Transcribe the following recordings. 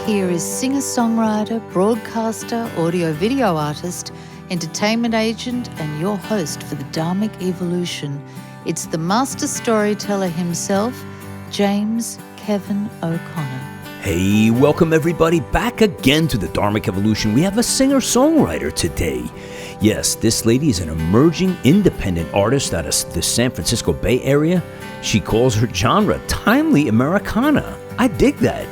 here is singer-songwriter, broadcaster, audio-video artist, entertainment agent, and your host for the dHarmic Evolution. It's the master storyteller himself, James Kevin O'Connor. Hey, welcome everybody back again to the dHarmic Evolution. We have a singer-songwriter today. Yes, this lady is an emerging independent artist out of the San Francisco Bay Area. She calls her genre Timely Americana. I dig that.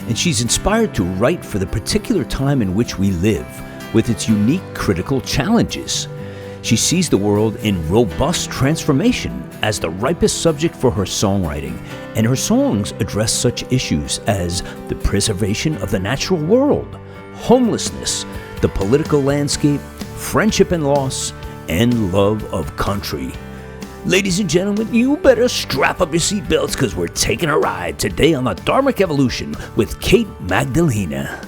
And she's inspired to write for the particular time in which we live, with its unique critical challenges. She sees the world in robust transformation as the ripest subject for her songwriting, and her songs address such issues as the preservation of the natural world, homelessness, the political landscape, friendship and loss, and love of country. Ladies and gentlemen, you better strap up your seatbelts because we're taking a ride today on the dHarmic Evolution with Kate Magdalena.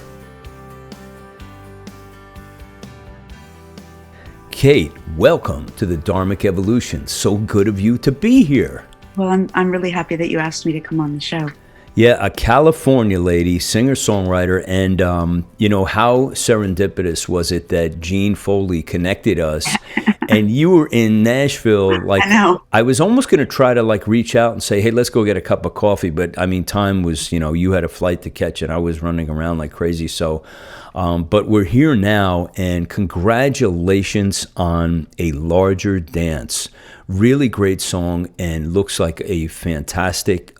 Kate, welcome to the dHarmic Evolution. So good of you to be here. Well, I'm really happy that you asked me to come on the show. Yeah, a California lady, singer-songwriter, and how serendipitous was it that Gene Foley connected us, and you were in Nashville. I know. I was almost going to try to reach out and say, hey, let's go get a cup of coffee, but I mean, time was, you had a flight to catch, and I was running around like crazy, so... but we're here now, and congratulations on A Larger Dance. Really great song, and looks like a fantastic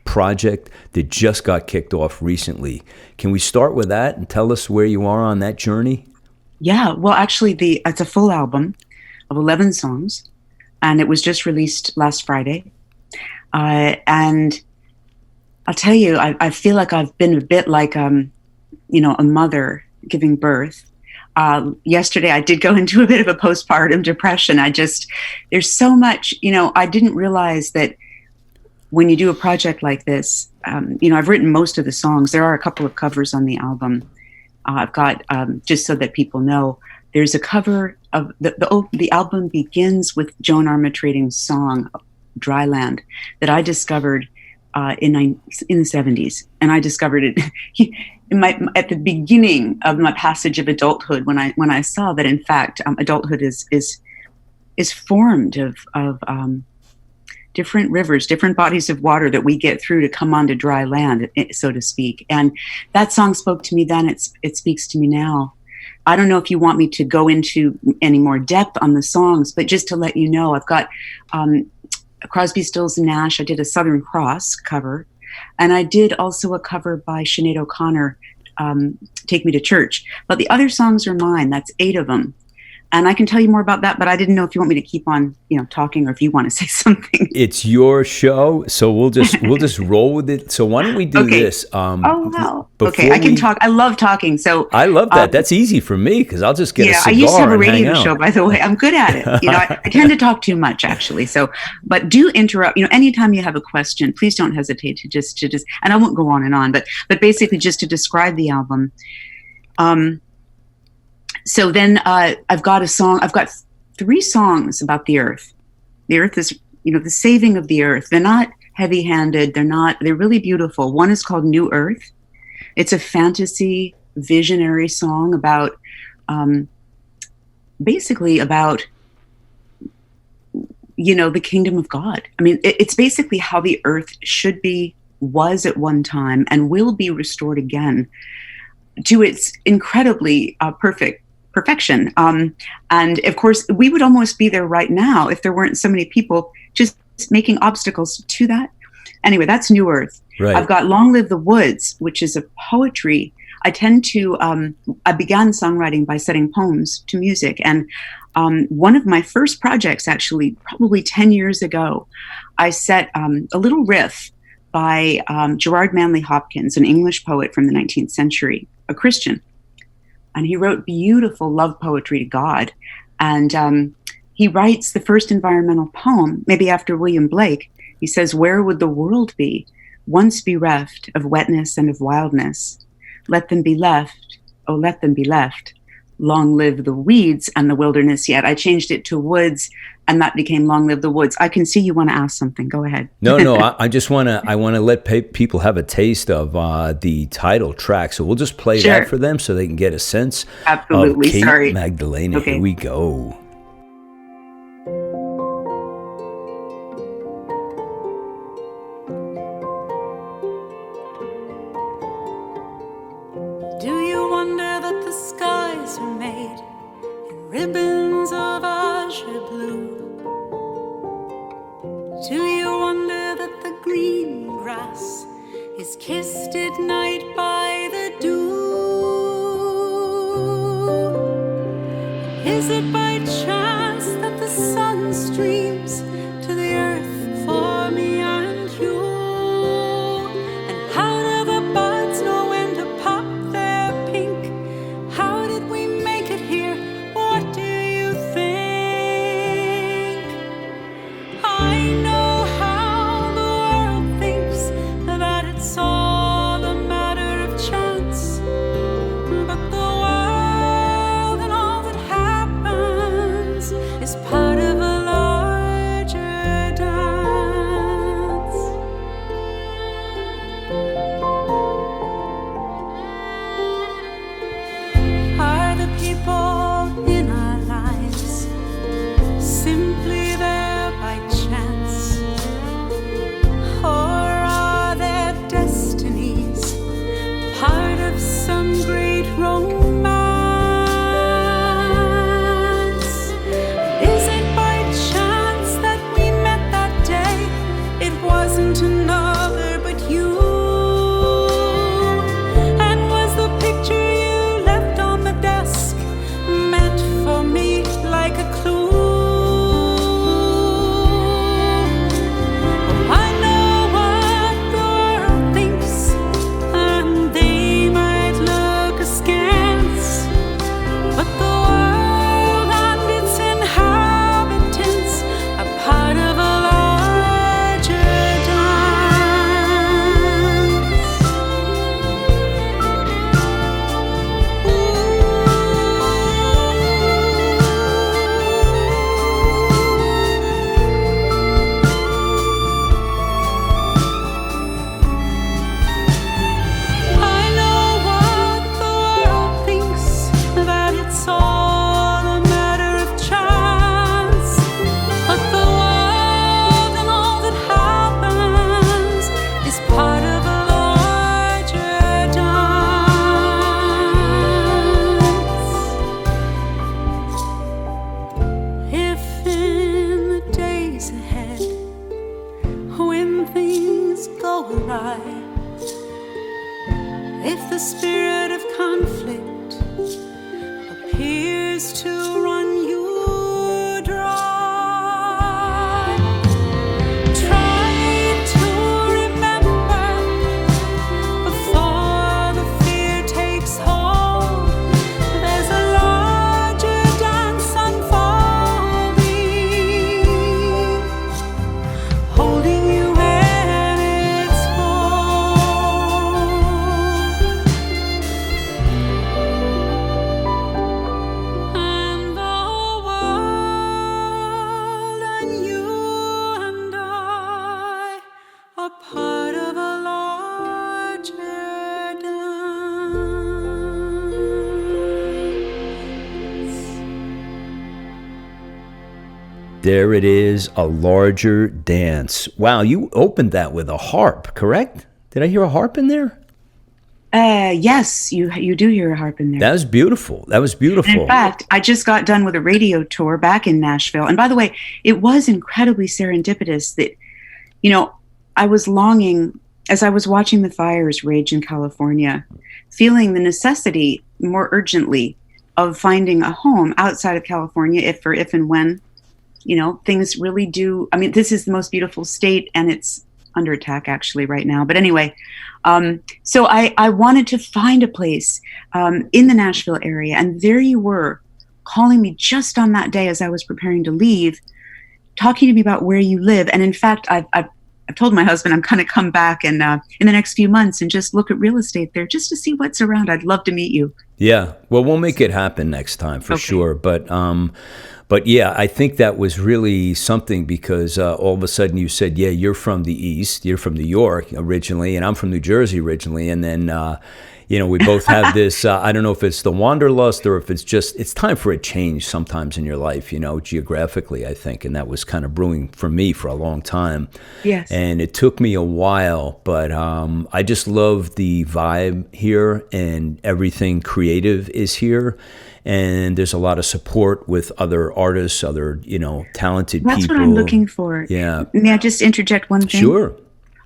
project that just got kicked off recently. Can we start with that and tell us where you are on that journey? Yeah, well, actually, it's a full album of 11 songs, and it was just released last Friday. And I'll tell you, I feel like I've been a bit like... a mother giving birth. Yesterday, I did go into a bit of a postpartum depression. There's so much, I didn't realize that when you do a project like this, I've written most of the songs. There are a couple of covers on the album. I've got, just so that people know, there's a cover of the album begins with Joan Armatrading's song, Dry Land, that I discovered in the 70s. And I discovered it at the beginning of my passage of adulthood, when I saw that in fact adulthood is formed of different rivers, different bodies of water that we get through to come onto dry land, so to speak. And that song spoke to me then. It speaks to me now. I don't know if you want me to go into any more depth on the songs, but just to let you know, I've got Crosby, Stills, and Nash. I did a Southern Cross cover. And I did also a cover by Sinead O'Connor, Take Me to Church. But the other songs are mine. That's 8 of them. And I can tell you more about that, but I didn't know if you want me to keep on, talking, or if you want to say something. It's your show, so we'll just roll with it. So why don't we do this? Oh, wow. Okay, I can talk. I love talking. So I love that. That's easy for me because I'll just get a cigar. I used to have a radio show, by the way. I'm good at it. I tend to talk too much, actually. So, but do interrupt. Anytime you have a question, please don't hesitate to just. And I won't go on and on, but basically just to describe the album. So then I've got a song. I've got 3 songs about the earth. The earth is, the saving of the earth. They're not heavy-handed. They're really beautiful. One is called New Earth. It's a fantasy, visionary song about, basically about, the kingdom of God. I mean, it's basically how the earth should be, was at one time, and will be restored again to its incredibly perfection. And of course, we would almost be there right now if there weren't so many people just making obstacles to that. Anyway, that's New Earth. Right. I've got Long Live the Woods, which is a poetry. I began songwriting by setting poems to music. And one of my first projects, actually, probably 10 years ago, I set a little riff by Gerard Manley Hopkins, an English poet from the 19th century, a Christian. And he wrote beautiful love poetry to God. And he writes the first environmental poem, maybe after William Blake. He says, "Where would the world be, once bereft of wetness and of wildness? Let them be left, oh, let them be left. Long live the weeds and the wilderness yet." I changed it to woods and that became Long Live the Woods. I can see you want to ask something. Go ahead. No, I just want to let people have a taste of the title track. So we'll just play that for them so they can get a sense of Kate Magdalena. Okay. Here we go. Do you wonder that the skies are made in ribbons of azure blue? Do you wonder that the green grass is kissed at night by the dew? Is it by chance that the sun streams to the earth for me and you? And how do the buds know when to pop their pink? How did we make it here? What do you think? I know how the world thinks that it's all a matter of chance, but the world and all that happens is part of a larger dance. Are the people in our lives simply there by chance? Or are their destinies part of some great romance? Is it by chance that we met that day? It wasn't another but you. And was the picture you left on the desk meant for me like a clue? I know what the world thinks, and they might look askance, but the world and its inhabitants are part of a larger I know what the world thinks, that it's all a matter of chance, but the world and all that happens is part of a larger dance. If in the days ahead, when things go awry, if the spirit of conflict appears to run you dry, try to remember before the fear takes hold, there's a larger dance unfolding, holding you at its fold. And the world and you and I are part of a larger dance. There it is, a larger dance. Wow, you opened that with a harp, correct? Did I hear a harp in there? Yes, you do hear a harp in there. That was beautiful. That was beautiful. In fact, I just got done with a radio tour back in Nashville. And by the way, it was incredibly serendipitous that, I was longing, as I was watching the fires rage in California, feeling the necessity more urgently of finding a home outside of California if and when, things really do. I mean, this is the most beautiful state, and it's under attack actually right now. But anyway, so I wanted to find a place in the Nashville area, and there you were, calling me just on that day as I was preparing to leave, talking to me about where you live. And in fact, I've told my husband I'm going to come back and in the next few months and just look at real estate there just to see what's around. I'd love to meet you. Yeah, well, we'll make it happen next time for sure. But But yeah, I think that was really something because all of a sudden you said, yeah, you're from the East, you're from New York originally, and I'm from New Jersey originally. And then, we both have this, I don't know if it's the wanderlust or if it's time for a change sometimes in your life, geographically, I think. And that was kind of brewing for me for a long time. Yes. And it took me a while, but I just love the vibe here, and everything creative is here. And there's a lot of support with other artists, other, talented people. That's what I'm looking for. Yeah. May I just interject one thing? Sure.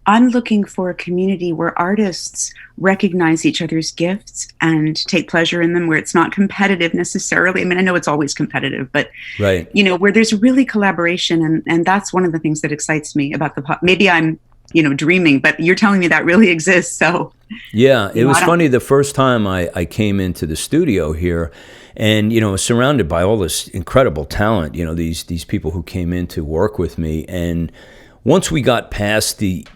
I'm looking for a community where artists recognize each other's gifts and take pleasure in them, where it's not competitive necessarily. I mean, I know it's always competitive, but, right. Where there's really collaboration. And that's one of the things that excites me about maybe I'm, dreaming, but you're telling me that really exists. So yeah, it was funny the first time I came into the studio here, and surrounded by all this incredible talent, these people who came in to work with me. And once we got past the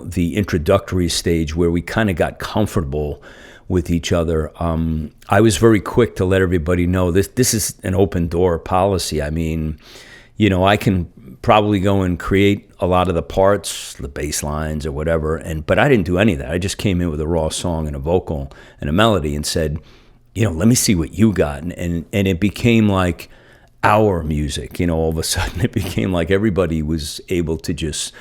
introductory stage where we kind of got comfortable with each other, I was very quick to let everybody know this is an open door policy. I mean, I can probably go and create a lot of the parts, the bass lines or whatever, but I didn't do any of that. I just came in with a raw song and a vocal and a melody and said, let me see what you got. And it became like our music, all of a sudden it became like everybody was able to just,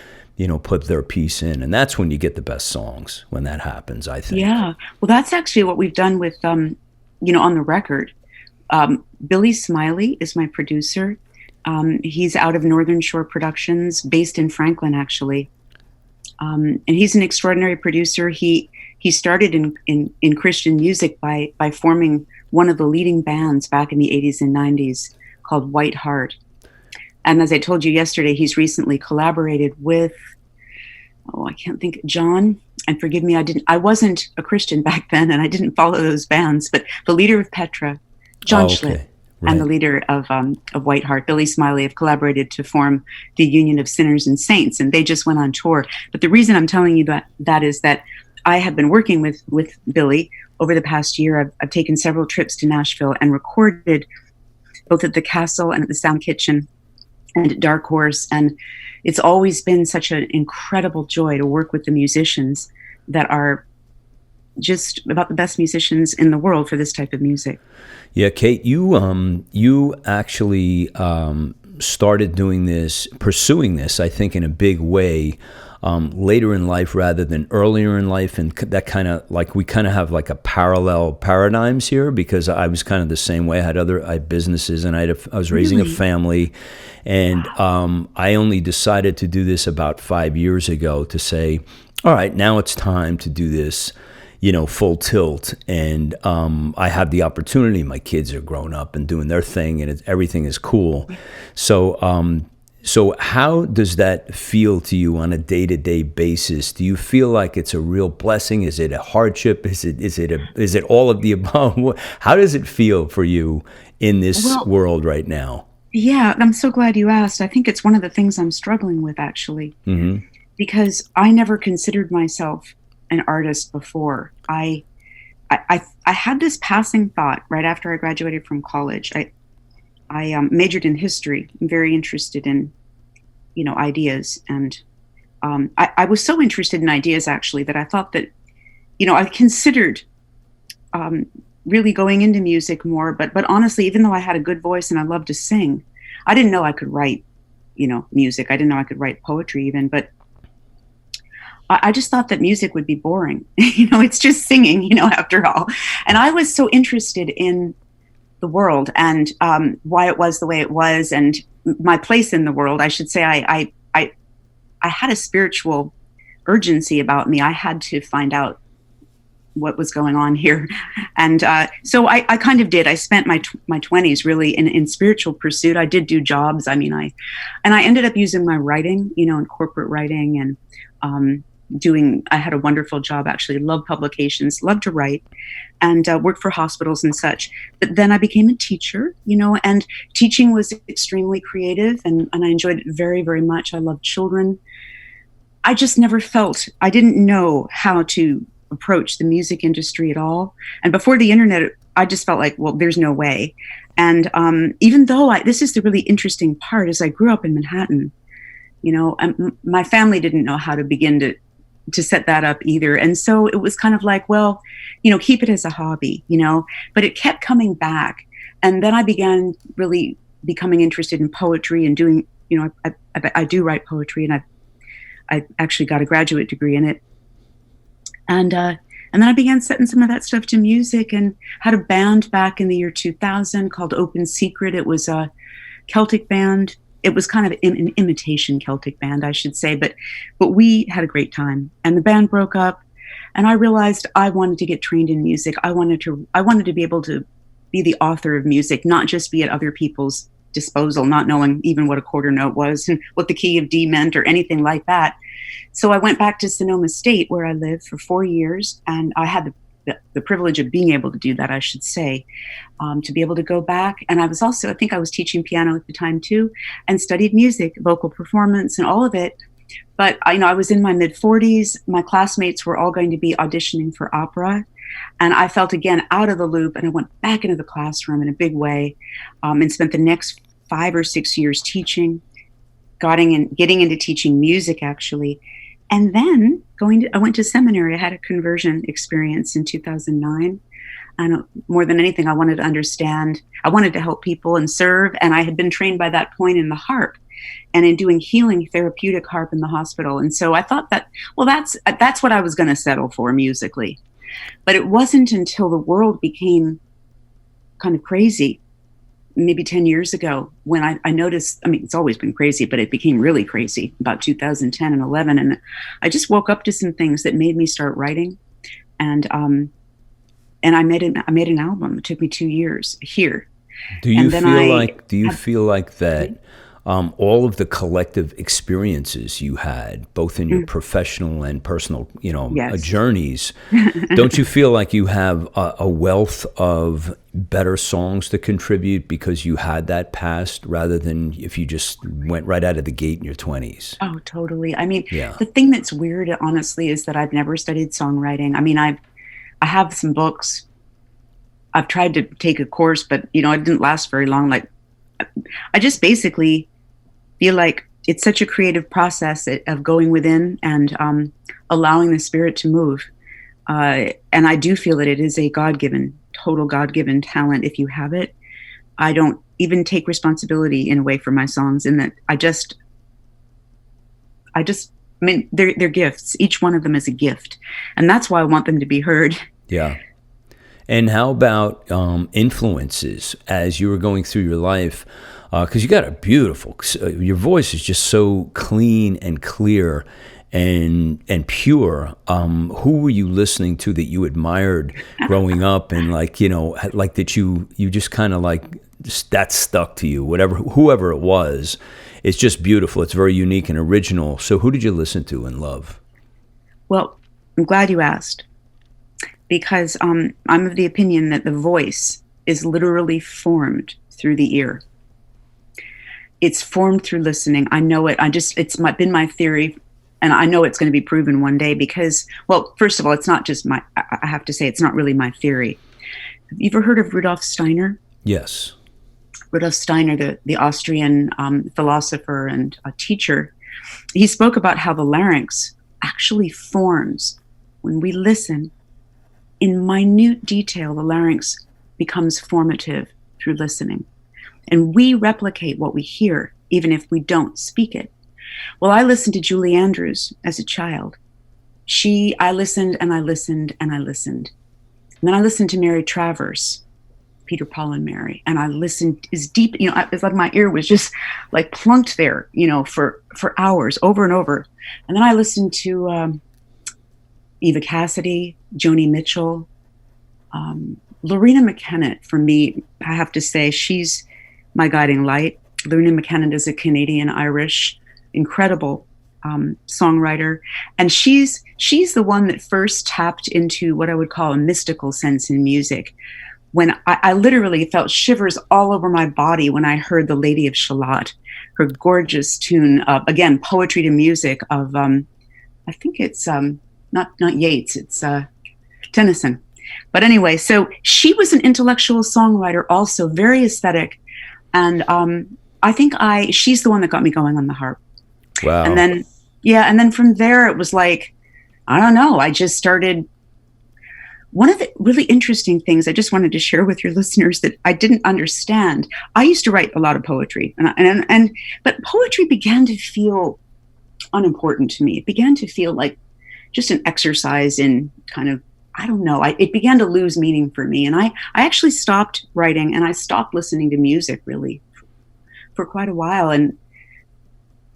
put their piece in. And that's when you get the best songs, when that happens, I think. Yeah. Well, that's actually what we've done with, on the record. Billy Smiley is my producer. He's out of Northern Shore Productions, based in Franklin, actually. And he's an extraordinary producer. He started in Christian music by forming one of the leading bands back in the 80s and 90s called White Heart. And as I told you yesterday, he's recently collaborated with, I can't think, John. And forgive me, I wasn't a Christian back then, and I didn't follow those bands. But the leader of Petra, John Schlitt, right, and the leader of White Heart, Billy Smiley, have collaborated to form the Union of Sinners and Saints, and they just went on tour. But the reason I'm telling you that is that I have been working with Billy over the past year. I've taken several trips to Nashville and recorded both at the Castle and at the Sound Kitchen and at Dark Horse. And it's always been such an incredible joy to work with the musicians that are just about the best musicians in the world for this type of music. Yeah, Kate, you actually started pursuing this, I think, in a big way later in life rather than earlier in life, and that kind of like we kind of have like a parallel paradigms here, because I was kind of the same way. I had businesses, and I was raising a family, and I only decided to do this about 5 years ago, to say, all right, now it's time to do this, full tilt. And I have the opportunity. My kids are grown up and doing their thing, and everything is cool. So how does that feel to you on a day-to-day basis? Do you feel like it's a real blessing? Is it a hardship? Is it all of the above? How does it feel for you in this world right now? Yeah, I'm so glad you asked. I think it's one of the things I'm struggling with, actually, because I never considered myself an artist before. I had this passing thought right after I graduated from college. I majored in history. I'm very interested in, ideas. And I was so interested in ideas, actually, that I thought that, I considered really going into music more. But honestly, even though I had a good voice and I loved to sing, I didn't know I could write, music. I didn't know I could write poetry even. But I just thought that music would be boring. It's just singing, after all. And I was so interested in the world and why it was the way it was, and my place in the world. I should say I had a spiritual urgency about me. I had to find out what was going on here. And so I kind of did. I spent my 20s really in spiritual pursuit. I did do jobs. I ended up using my writing, in corporate writing, and I had a wonderful job, actually. Loved publications, loved to write, and worked for hospitals and such. But then I became a teacher, and teaching was extremely creative, and I enjoyed it very, very much. I loved children. I just never I didn't know how to approach the music industry at all. And before the internet I just felt like, well, there's no way. And even though this is the really interesting part, is I grew up in Manhattan, my family didn't know how to begin to set that up either. And so it was kind of like, well, keep it as a hobby, but it kept coming back. And then I began really becoming interested in poetry and doing, I do write poetry, and I actually got a graduate degree in it. And then I began setting some of that stuff to music, and had a band back in the year 2000 called Open Secret. It was a Celtic band. It was kind of an imitation Celtic band, I should say, but we had a great time. And the band broke up, and I realized I wanted to get trained in music. I wanted to be able to be the author of music, not just be at other people's disposal, not knowing even what a quarter note was and what the key of D meant or anything like that. So I went back to Sonoma State, where I lived for 4 years, and I had the privilege of being able to do that, I should say, to be able to go back. And I was also, I think I was teaching piano at the time too, and studied music, vocal performance, and all of it. But I was in my mid-40s. My classmates were all going to be auditioning for opera, and I felt again out of the loop. And I went back into the classroom in a big way, and spent the next 5 or 6 years teaching, getting into teaching music actually. And then I went to seminary. I had a conversion experience in 2009. And more than anything, I wanted to understand. I wanted to help people and serve. And I had been trained by that point in the harp and in doing healing therapeutic harp in the hospital. And so I thought that, well, that's what I was going to settle for musically. But it wasn't until the world became kind of crazy, maybe 10 years ago, when I noticed, it's always been crazy, but it became really crazy about 2010 and 11. And I just woke up to some things that made me start writing. And I made an album. It took me 2 years here. Do you feel like that all of the collective experiences you had, both in your professional and personal, Yes. journeys, don't you feel like you have a wealth of better songs to contribute because you had that past, rather than if you just went right out of the gate in your 20s? Oh, totally. The thing that's weird, honestly, is that I've never studied songwriting. I have some books. I've tried to take a course, but it didn't last very long. Like, I just basically feel like it's such a creative process of going within and allowing the spirit to move. And I do feel that it is a total God-given talent if you have it. I don't even take responsibility in a way for my songs, in that they're gifts. Each one of them is a gift. And that's why I want them to be heard. Yeah. And how about influences as you were going through your life? Because you got a beautiful, your voice is just so clean and clear and pure. Who were you listening to that you admired growing up, and like that you just kind of that stuck to you? Whoever it was, it's just beautiful. It's very unique and original. So who did you listen to and love? Well, I'm glad you asked, because I'm of the opinion that the voice is literally formed through the ear. It's formed through listening. I know it. It's been my theory, and I know it's going to be proven one day, because, well, first of all, it's not just I have to say, it's not really my theory. Have you ever heard of Rudolf Steiner? Yes. Rudolf Steiner, the Austrian philosopher and a teacher, he spoke about how the larynx actually forms when we listen. In minute detail, the larynx becomes formative through listening. And we replicate what we hear, even if we don't speak it. Well, I listened to Julie Andrews as a child. I listened and I listened and I listened. And then I listened to Mary Travers, Peter, Paul, and Mary. And I listened as deep, it's like my ear was just like plunked there, for hours, over and over. And then I listened to Eva Cassidy, Joni Mitchell, Lorena McKennitt. For me, I have to say, she's my guiding light. Lorena McKennitt is a Canadian-Irish, incredible songwriter. And she's the one that first tapped into what I would call a mystical sense in music. When I literally felt shivers all over my body when I heard The Lady of Shalott, her gorgeous tune of, again, poetry to music of, I think it's not Yeats, it's Tennyson. But anyway, so she was an intellectual songwriter, also very aesthetic. And I think she's the one that got me going on the harp. Wow. And then from there, it was like, I don't know, I just started. One of the really interesting things I just wanted to share with your listeners that I didn't understand. I used to write a lot of poetry, but poetry began to feel unimportant to me. It began to feel like just an exercise in kind of, I don't know, it began to lose meaning for me. And I actually stopped writing, and I stopped listening to music really for quite a while.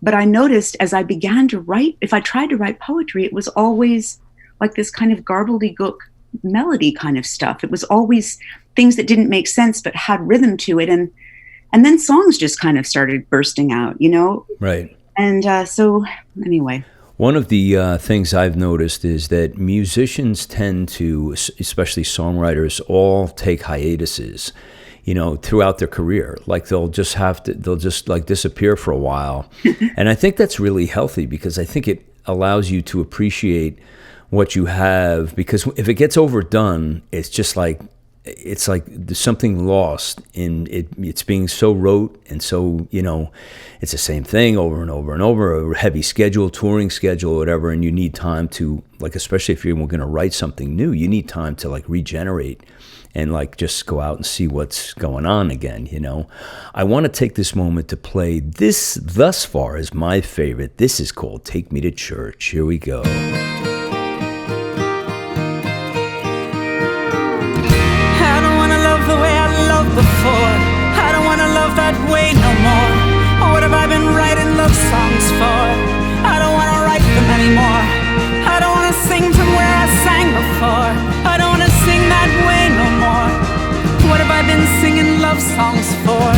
But I noticed as I began to write, if I tried to write poetry, it was always like this kind of garbledy-gook melody kind of stuff. It was always things that didn't make sense but had rhythm to it, and then songs just kind of started bursting out, Right. And so anyway, one of the things I've noticed is that musicians tend to, especially songwriters, all take hiatuses, throughout their career. Like they'll just like disappear for a while. And I think that's really healthy, because I think it allows you to appreciate what you have, because if it gets overdone, it's just like, it's like there's something lost in it. It's being so rote, and so, it's the same thing over and over and over, a heavy schedule, touring schedule, whatever. And you need time to, like, especially if you're going to write something new, you need time to like regenerate and like just go out and see what's going on again, I want to take this moment to play this thus far is my favorite. This is called Take Me to Church. Here we go. Before. I don't wanna love that way no more. What have I been writing love songs for? I don't wanna write them anymore. I don't wanna sing from where I sang before. I don't wanna sing that way no more. What have I been singing love songs for?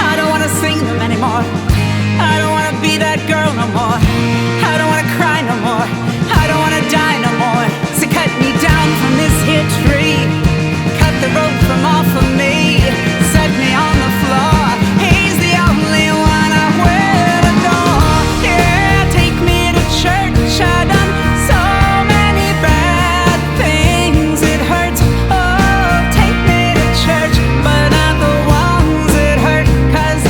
I don't wanna sing them anymore. I don't wanna be that girl no more. I don't wanna cry no more. I don't wanna die no more. So cut me down from this here tree. Cut the rope from off of me. Set me on the floor. He's the only one I will adore. Yeah, take me to church. I've done so many bad things. It hurts. Oh, take me to church, but not the ones that hurt. 'Cause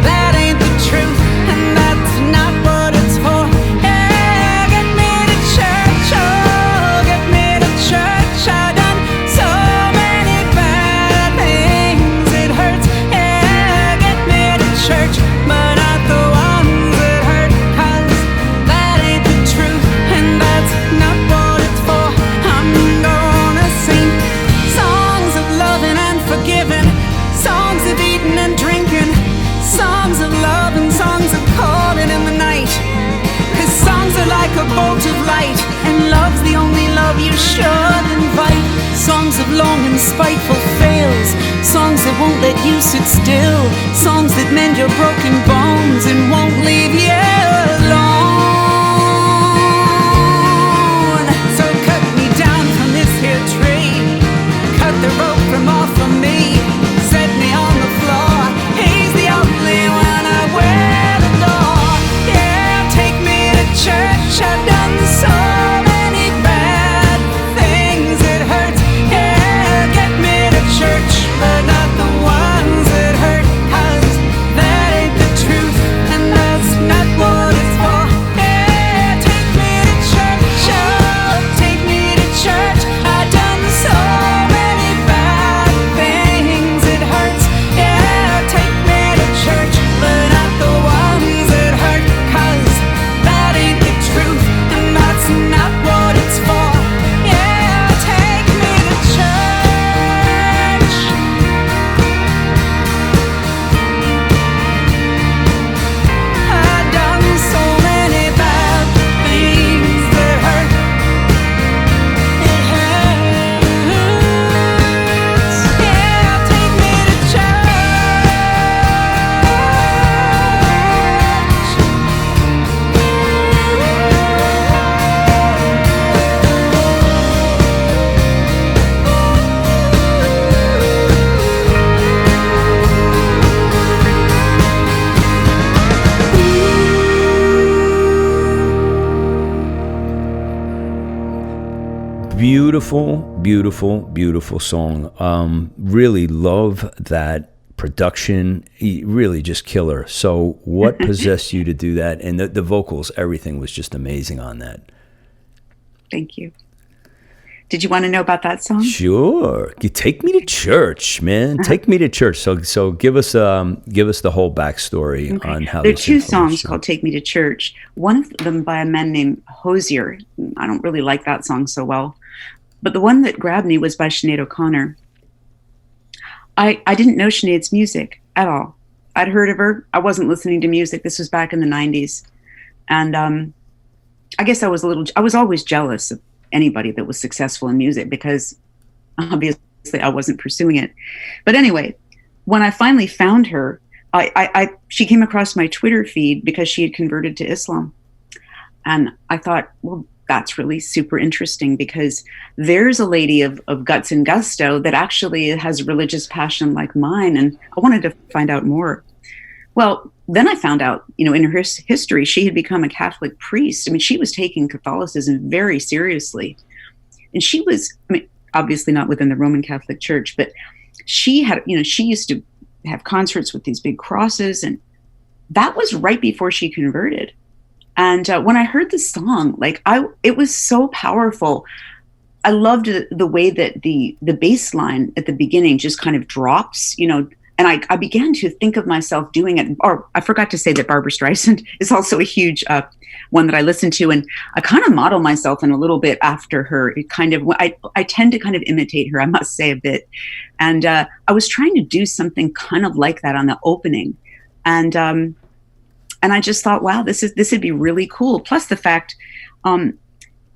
that ain't the truth, and that's not what it's for. Yeah, get me to church. Oh, get me to church. I've done so many bad things. It hurts. Yeah, get me to church, but not the ones that hurt. 'Cause that ain't the truth, and that's not what it's for. I'm gonna sing songs of loving and forgiving, songs of eating and drinking, songs of love and songs of calling in the night. 'Cause songs are like a bolt of light, and love's the only love you should invite. Songs of long and spiteful fails, songs that won't let you sit still, songs that mend your broken bones and won't leave you alone. So cut me down from this here tree. Cut the rope from off of me. Set me on the floor. He's the only one I will adore. Yeah, take me to church. I've done so many bad things. It hurts. Yeah, get me to church, but not the ones that hurt. 'Cause that ain't the truth, and that's not what Beautiful, beautiful, beautiful song. Really love that production. Really just killer. So what possessed you to do that? And the vocals, everything was just amazing on that. Thank you. Did you want to know about that song? Sure. You take me to church, man. Take me to church. So give us the whole backstory on how there are this two influenced songs you. called "Take Me to Church." One of them by a man named Hosier. I don't really like that song so well, but the one that grabbed me was by Sinead O'Connor. I didn't know Sinead's music at all. I'd heard of her. I wasn't listening to music. This was back in the 90s, and I guess I was always jealous of anybody that was successful in music because obviously I wasn't pursuing it. But anyway, when I finally found her, she came across my Twitter feed because she had converted to Islam. And I thought, well, that's really super interesting because there's a lady of guts and gusto that actually has religious passion like mine. And I wanted to find out more. Well, then I found out, in her history, she had become a Catholic priest. I mean, she was taking Catholicism very seriously. And she was, obviously not within the Roman Catholic Church, but she had, she used to have concerts with these big crosses. And that was right before she converted. And when I heard the song, it was so powerful. I loved the way that the bass line at the beginning just kind of drops, and I began to think of myself doing it. Or I forgot to say that Barbra Streisand is also a huge one that I listen to. And I kind of model myself in a little bit after her. It kind of, I tend to kind of imitate her, I must say, a bit. And I was trying to do something kind of like that on the opening. And I just thought, wow, this would be really cool. Plus the fact,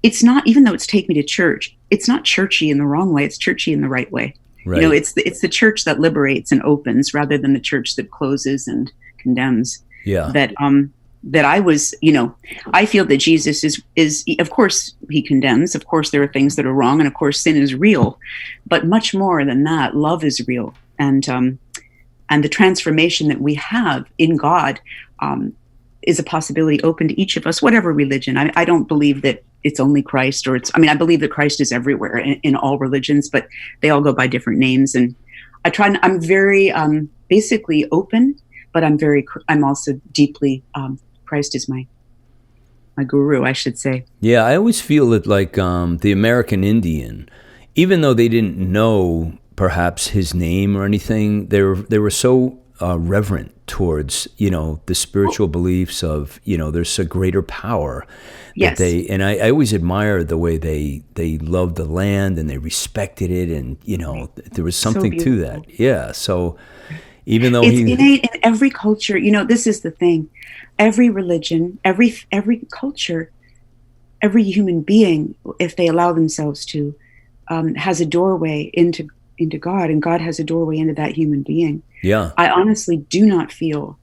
it's not, even though it's Take Me to Church, it's not churchy in the wrong way. It's churchy in the right way. Right. It's the church that liberates and opens rather than the church that closes and condemns. Yeah. That I was, I feel that Jesus is, of course he condemns. Of course there are things that are wrong, and of course sin is real, but much more than that, love is real. And the transformation that we have in God is a possibility open to each of us, whatever religion. I don't believe that it's only Christ, I believe that Christ is everywhere in all religions, but they all go by different names. And I'm very basically open, but I'm also deeply, Christ is my guru, I should say. Yeah, I always feel that the American Indian, even though they didn't know perhaps his name or anything, they were so reverent towards the spiritual beliefs of there's a greater power. Yes. And I always admire the way they loved the land and they respected it, and there was something to that. Yeah. So even though it's innate in every culture, this is the thing. Every religion, every culture, every human being, if they allow themselves to, has a doorway into God, and God has a doorway into that human being. Yeah. I honestly do not feel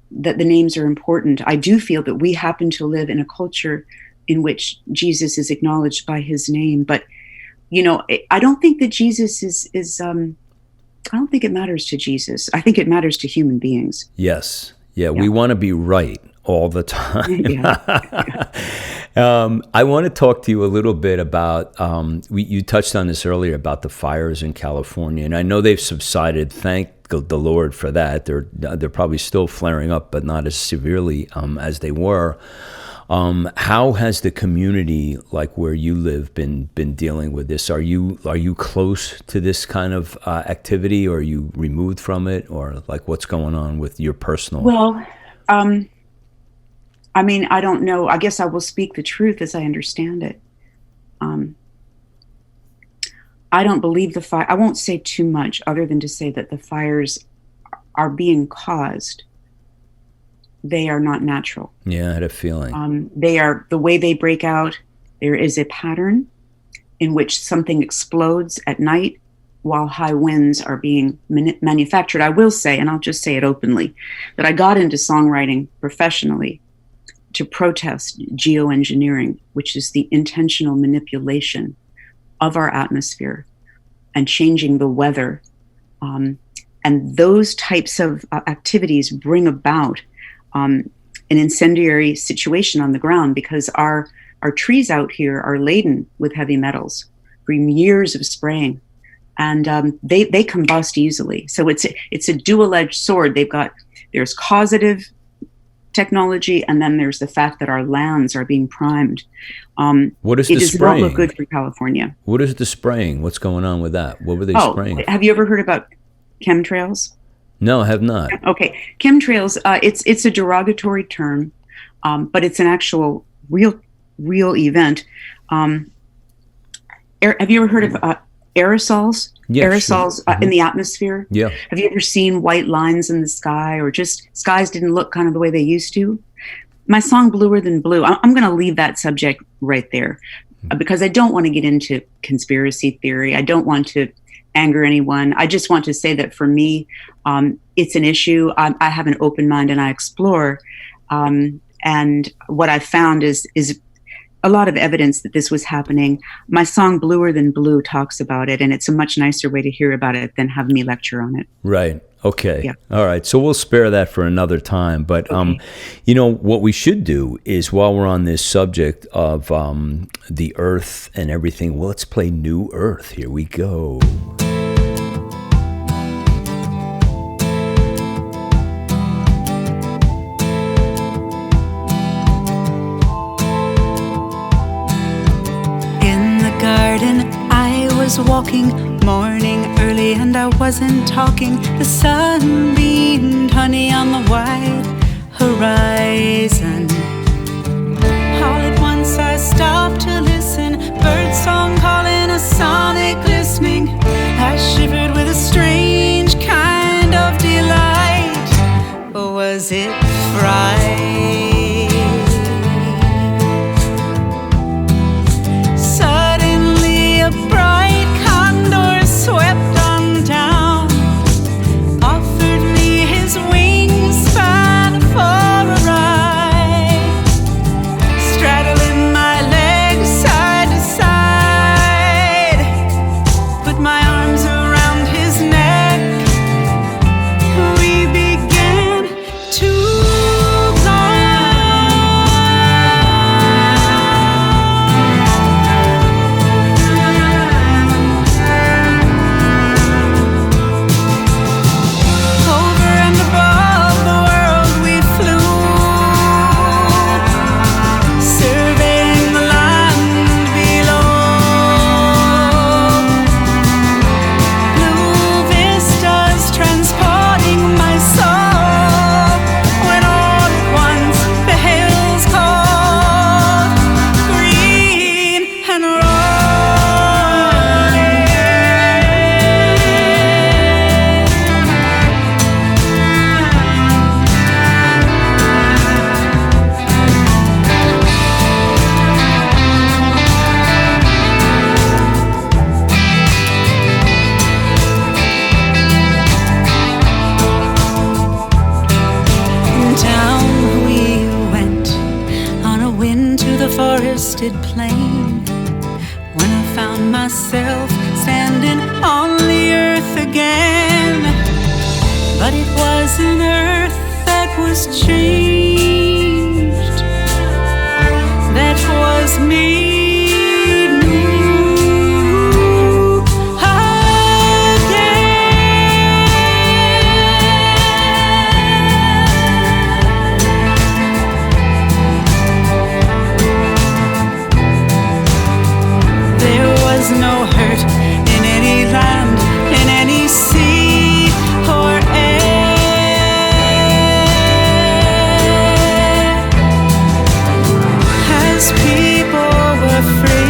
that the names are important. I do feel that we happen to live in a culture in which Jesus is acknowledged by his name. But, I don't think that Jesus is I don't think it matters to Jesus. I think it matters to human beings. Yes. Yeah. We want to be right all the time. I want to talk to you a little bit about, you touched on this earlier about the fires in California, and I know they've subsided. Thank the Lord for that. They're probably still flaring up, but not as severely as they were. How has the community, like where you live, been dealing with this? Are you close to this kind of activity, or are you removed from it, or what's going on with your personal? Well, I don't know. I guess I will speak the truth as I understand it. I don't believe the fire. I won't say too much other than to say that the fires are being caused. They are not natural. Yeah, I had a feeling. They are, the way they break out, there is a pattern in which something explodes at night while high winds are being manufactured. I will say, and I'll just say it openly, that I got into songwriting professionally to protest geoengineering, which is the intentional manipulation of our atmosphere and changing the weather. And those types of activities bring about an incendiary situation on the ground, because our our trees out here are laden with heavy metals from years of spraying, and they combust easily. So it's a dual-edged sword. There's causative technology, and then there's the fact that our lands are being primed. What is it the does spraying? not look good for California. What is the spraying? What's going on with that? What were they spraying? Have you ever heard about chemtrails? No, I have not. Okay, chemtrails. It's a derogatory term, but it's an actual real event. Have you ever heard of aerosols? Yeah, aerosols sure. In the atmosphere? Yeah. Have you ever seen white lines in the sky, or just skies didn't look kind of the way they used to? My song Bluer Than Blue, I'm going to leave that subject right there because I don't want to get into conspiracy theory. I don't want to anger anyone. I just want to say that for me, it's an issue. I have an open mind and I explore. And what I found is a lot of evidence that this was happening. My song Bluer Than Blue talks about it, and it's a much nicer way to hear about it than have me lecture on it. Right. Okay. Yeah. All right. So we'll spare that for another time. But, Okay. What we should do is while we're on this subject of the earth and everything, well, let's play New Earth. Here we go. Walking morning early and I wasn't talking. The sun beamed honey on the white horizon. All at once I stopped to listen, bird song calling, a sonic listening. I shivered with a strange kind of delight. Or was it fright? Suddenly a bright swept on down, offered me his wingspan for a ride, straddling my legs side to side, put my arms around his neck. We began to plain when I found myself standing on the earth again. But it was an earth that was changed, that was made new again. There was no hurt in any land, in any sea or air, as people were free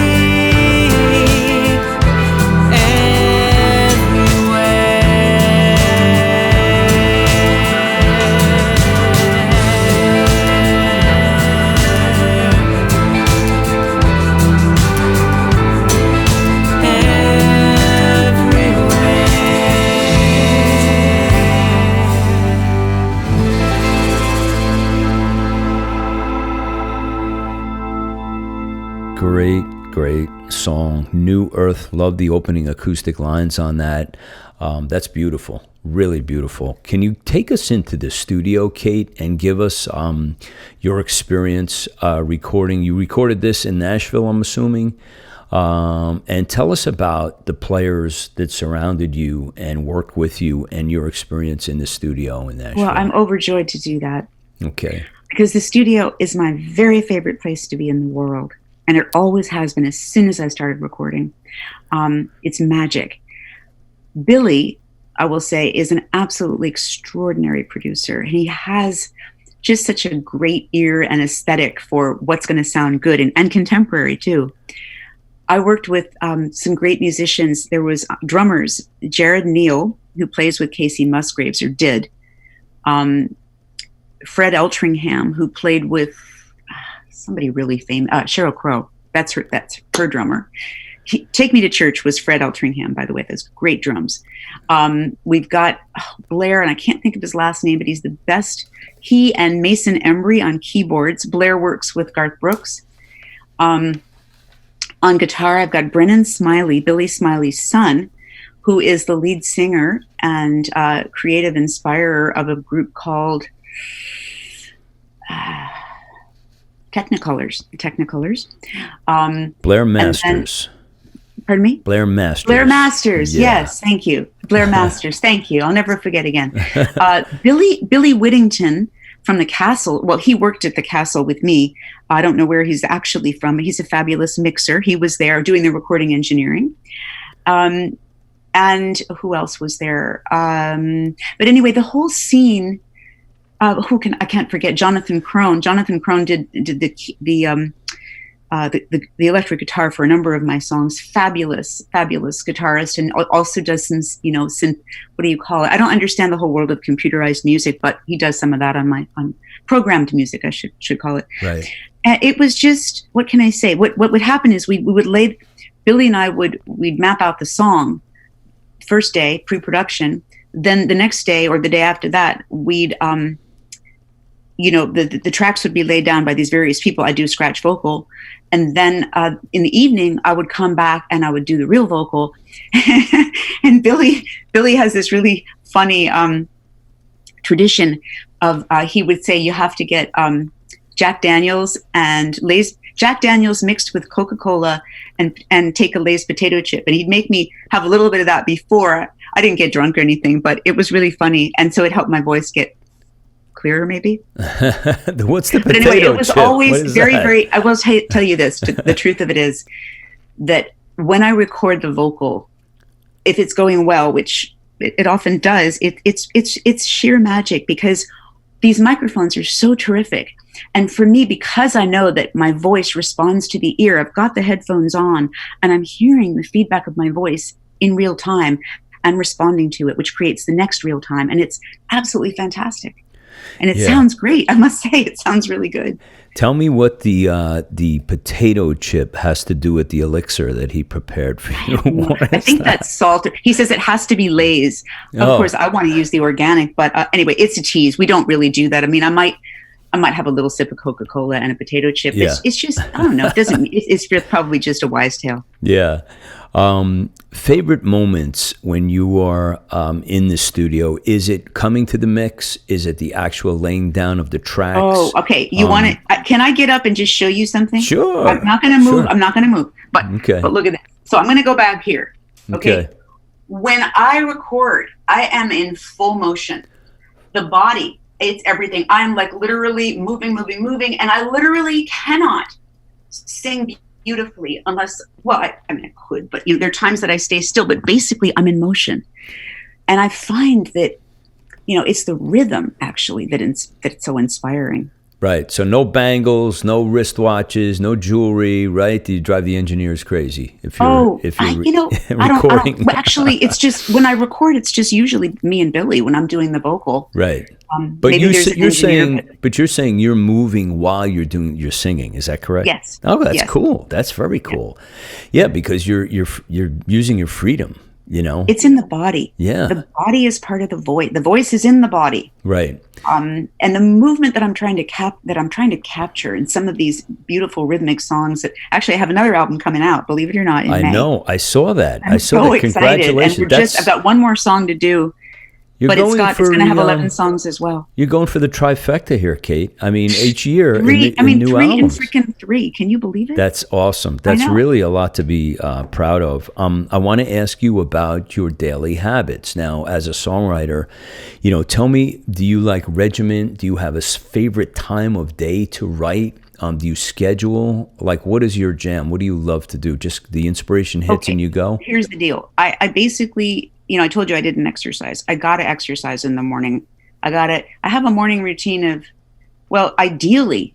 Great song, New Earth. Love the opening acoustic lines on that. That's beautiful, Really beautiful. Can you take us into the studio, Kate, and give us your experience recording? You recorded this in Nashville, I'm assuming. And tell us about the players that surrounded you and worked with you and your experience in the studio in Nashville. Well, I'm overjoyed to do that. Okay. Because the studio is my very favorite place to be in the world. And it always has been as soon as I started recording. It's magic. Billy, I will say, is an absolutely extraordinary producer. He has just such a great ear and aesthetic for what's going to sound good and contemporary too. I worked with some great musicians. There was drummers, Jared Neal, who plays with Casey Musgraves, or did. Fred Eltringham, who played with somebody really famous, Sheryl Crow. That's her drummer. Take Me to Church was Fred Eltringham, by the way. Those great drums. We've got Blair, and I can't think of his last name, but he's the best. He and Mason Embry on keyboards. Blair works with Garth Brooks. On guitar, I've got Brennan Smiley, Billy Smiley's son, who is the lead singer and creative inspirer of a group called Technicolors. Blair Masters. Pardon me? Blair Masters. Blair Masters. Yeah. Yes, thank you. Blair Masters. Thank you. I'll never forget again. Billy Whittington from the Castle. Well, he worked at the Castle with me. I don't know where he's actually from. He's a fabulous mixer. He was there doing the recording engineering. And who else was there? But anyway, the whole scene. I can't forget Jonathan Crone. Jonathan Crone did the electric guitar for a number of my songs. Fabulous guitarist, and also does some, synth. What do you call it? I don't understand the whole world of computerized music, but he does some of that on programmed music. I should call it. Right. And it was just, what can I say? What would happen is we would Billy and I we'd map out the song first day pre-production. Then the next day or the day after that, we'd the tracks would be laid down by these various people. I do scratch vocal. And then in the evening, I would come back and I would do the real vocal. And Billy has this really funny tradition of, he would say, you have to get Jack Daniels and Jack Daniels mixed with Coca-Cola and take a Lay's potato chip. And he'd make me have a little bit of that before. I didn't get drunk or anything, but it was really funny. And so it helped my voice get clearer, maybe. What's the potato chip? But anyway, it was always very, that? very, I will tell you this, the truth of it is that when I record the vocal, if it's going well, which it often does, it's sheer magic, because these microphones are so terrific. And for me, because I know that my voice responds to the ear, I've got the headphones on and I'm hearing the feedback of my voice in real time and responding to it, which creates the next real time. And it's absolutely fantastic. And it sounds great. I must say, it sounds really good. Tell me what the potato chip has to do with the elixir that he prepared for you. I think that's salt. He says it has to be Lay's. Of course, I want to use the organic, but anyway, it's a tease. We don't really do that. I mean, I might have a little sip of Coca-Cola and a potato chip. Yeah. It's just, I don't know. It's probably just a wise tale. Yeah. Favorite moments when you are in the studio? Is it coming to the mix? Is it the actual laying down of the tracks? Oh, okay. You want to? Can I get up and just show you something? Sure. I'm not going to move. Sure. I'm not going to move. But look at that. So I'm going to go back here. Okay. When I record, I am in full motion. The body, it's everything. I'm like literally moving, and I literally cannot sing beautifully unless, well, I mean, I could, but there are times that I stay still, but basically I'm in motion. And I find that, it's the rhythm actually that's so inspiring. Right. So no bangles, no wristwatches, no jewelry, right? Do you drive the engineers crazy if you're recording? Actually, it's just when I record, it's just usually me and Billy when I'm doing the vocal. Right. But you're saying you're moving while you're singing. Is that correct? Yes. Oh, that's cool. That's very cool. Yeah, because you're using your freedom. It's in the body. Yeah. The body is part of the voice. The voice is in the body. Right. And the movement that I'm trying to capture in some of these beautiful rhythmic songs that actually I have another album coming out, believe it or not, in May. I know. I saw that. I'm so excited. Congratulations. And I've got one more song to do. You're but it's going for going to have the, 11 songs as well. You're going for the trifecta here, Kate. I mean, each year Three in new and albums. freaking three. Can you believe it? That's awesome. That's really a lot to be proud of. I want to ask you about your daily habits. Now, as a songwriter, tell me, do you like regiment? Do you have a favorite time of day to write? Do you schedule? Like, what is your jam? What do you love to do? Just the inspiration hits and you go? Here's the deal. I basically, I told you I didn't exercise. I got to exercise in the morning. I have a morning routine of, well, ideally,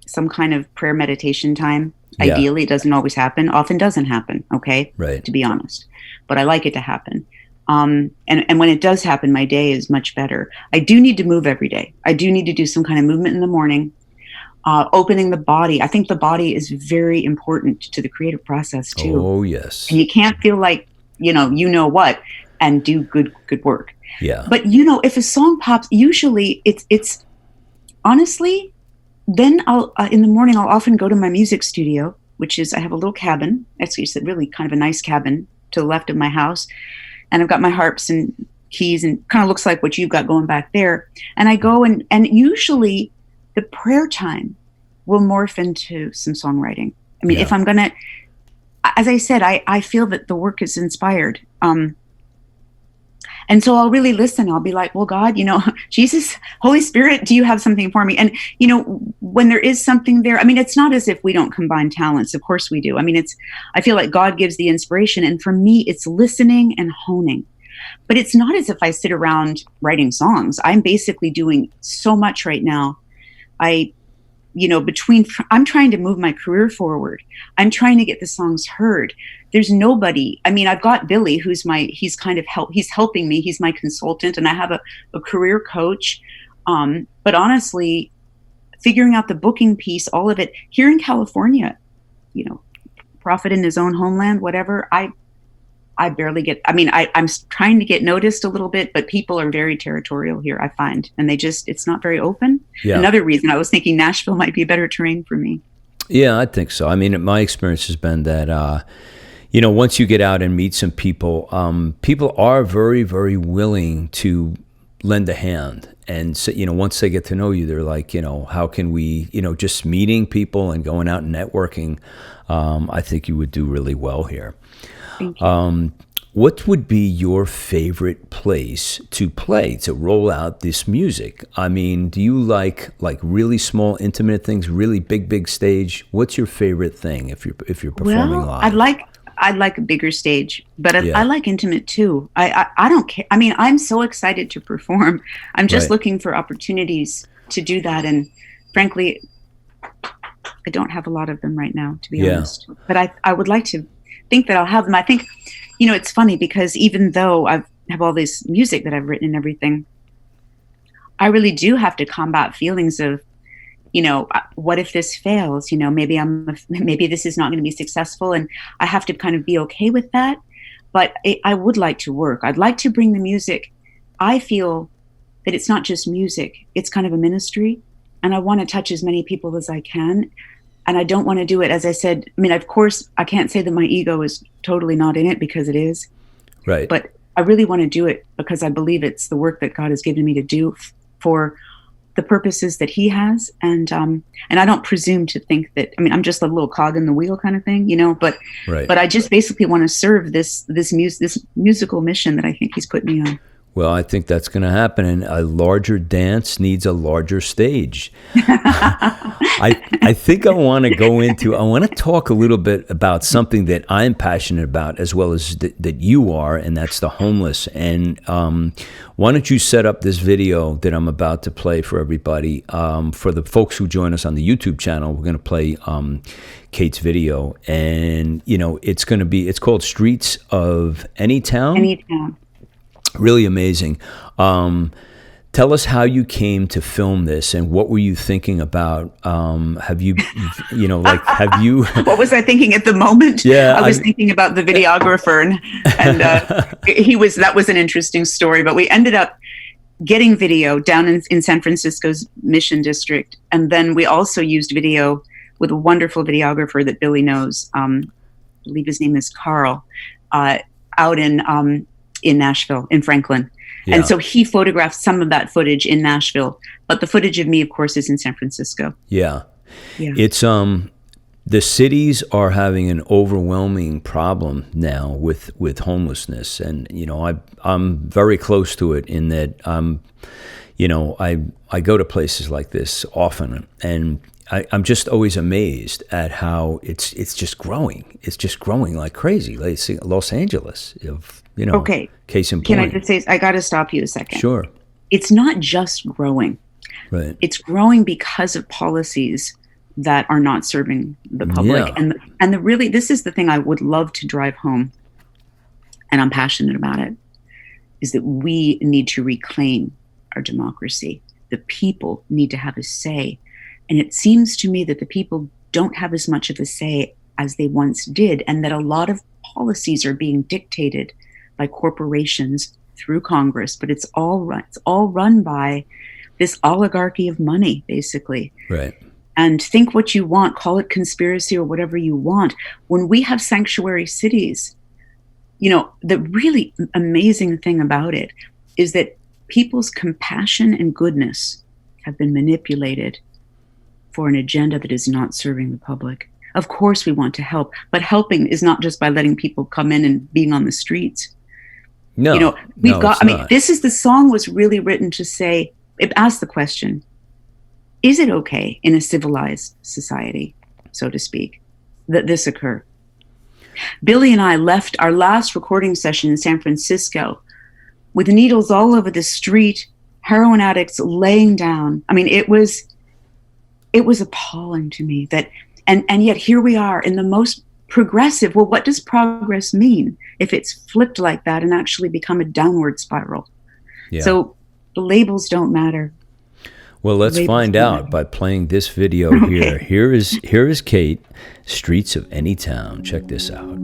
some kind of prayer meditation time. Yeah. Ideally, it doesn't always happen. Often doesn't happen, okay? Right. To be honest. But I like it to happen. And when it does happen, my day is much better. I do need to move every day. I do need to do some kind of movement in the morning. Opening the body. I think the body is very important to the creative process too. Oh, yes. And you can't feel like, you know what, and do good work. Yeah. But if a song pops, usually it's honestly, then I'll in the morning I'll often go to my music studio, which is I have a little cabin. Actually, it's really kind of a nice cabin to the left of my house, and I've got my harps and keys and kind of looks like what you've got going back there. And I go and usually the prayer time will morph into some songwriting. I mean, if I'm going to, as I said, I feel that the work is inspired. And so I'll really listen. I'll be like, well, God, Jesus, Holy Spirit, do you have something for me? And, when there is something there, I mean, it's not as if we don't combine talents. Of course we do. I mean, I feel like God gives the inspiration. And for me, it's listening and honing. But it's not as if I sit around writing songs. I'm basically doing so much right now. I'm trying to move my career forward. I'm trying to get the songs heard. There's nobody. I mean, I've got Billy, he's helping me. He's my consultant, and I have a career coach. But honestly, figuring out the booking piece, all of it here in California, prophet in his own homeland, whatever. I barely get, I'm trying to get noticed a little bit, but people are very territorial here, I find. And it's not very open. Yeah. Another reason I was thinking Nashville might be a better terrain for me. Yeah, I think so. I mean, my experience has been that, once you get out and meet some people, people are very, very willing to lend a hand. And so, once they get to know you, they're like, how can we, just meeting people and going out and networking, I think you would do really well here. Thank you. What would be your favorite place to play, to roll out this music? I mean, do you like really small, intimate things, really big stage? What's your favorite thing if you're performing live? I'd like a bigger stage, but I like intimate too. I don't care. I mean, I'm so excited to perform. I'm just looking for opportunities to do that. And frankly, I don't have a lot of them right now, to be honest. But I would like to think that I'll have them. I think, it's funny because even though I have all this music that I've written and everything, I really do have to combat feelings of, what if this fails? Maybe this is not going to be successful, and I have to kind of be okay with that. But I would like to work. I'd like to bring the music. I feel that it's not just music; it's kind of a ministry, and I want to touch as many people as I can. And I don't want to do it, as I said, of course, I can't say that my ego is totally not in it, because it is. Right. But I really want to do it because I believe it's the work that God has given me to do for the purposes that He has. And I don't presume to think that, I'm just a little cog in the wheel kind of thing, but I just basically want to serve this musical mission that I think He's put me on. Well, I think that's going to happen, and a larger dance needs a larger stage. I think I want to talk a little bit about something that I'm passionate about, as well as that you are, and that's the homeless. And why don't you set up this video that I'm about to play for everybody? For the folks who join us on the YouTube channel, we're going to play Kate's video, and it's called Streets of Any Town. Any Town. Really amazing. Tell us how you came to film this, and what were you thinking about? Have you? What was I thinking at the moment? Yeah, I was thinking about the videographer, and that was an interesting story. But we ended up getting video down in San Francisco's Mission District, and then we also used video with a wonderful videographer that Billy knows. I believe his name is Carl, out in Nashville, in Franklin. Yeah. And so he photographed some of that footage in Nashville, but the footage of me, of course, is in San Francisco. Yeah. Yeah. It's the cities are having an overwhelming problem now with homelessness, and I'm very close to it in that I go to places like this often, and I'm just always amazed at how it's just growing. It's just growing like crazy. Like Los Angeles, Okay. Case in point. Can I just say, I got to stop you a second. Sure. It's not just growing. Right. It's growing because of policies that are not serving the public. Yeah. And really, this is the thing I would love to drive home, and I'm passionate about it, is that we need to reclaim our democracy. The people need to have a say. And it seems to me that the people don't have as much of a say as they once did, and that a lot of policies are being dictated by corporations through Congress, but it's all run by this oligarchy of money, basically. Right. And think what you want, call it conspiracy or whatever you want. When we have sanctuary cities, the really amazing thing about it is that people's compassion and goodness have been manipulated for an agenda that is not serving the public. Of course we want to help, but helping is not just by letting people come in and being on the streets. No, the song was really written to say, it asked the question, is it okay in a civilized society, so to speak, that this occur? Billy and I left our last recording session in San Francisco with needles all over the street, heroin addicts laying down. I mean, it was appalling to me that, and yet here we are in the most progressive. Well, what does progress mean if it's flipped like that and actually become a downward spiral? Yeah. So the labels don't matter. Well, let's find out by playing this video here. Here is Kate, Streets of Any Town. Check this out.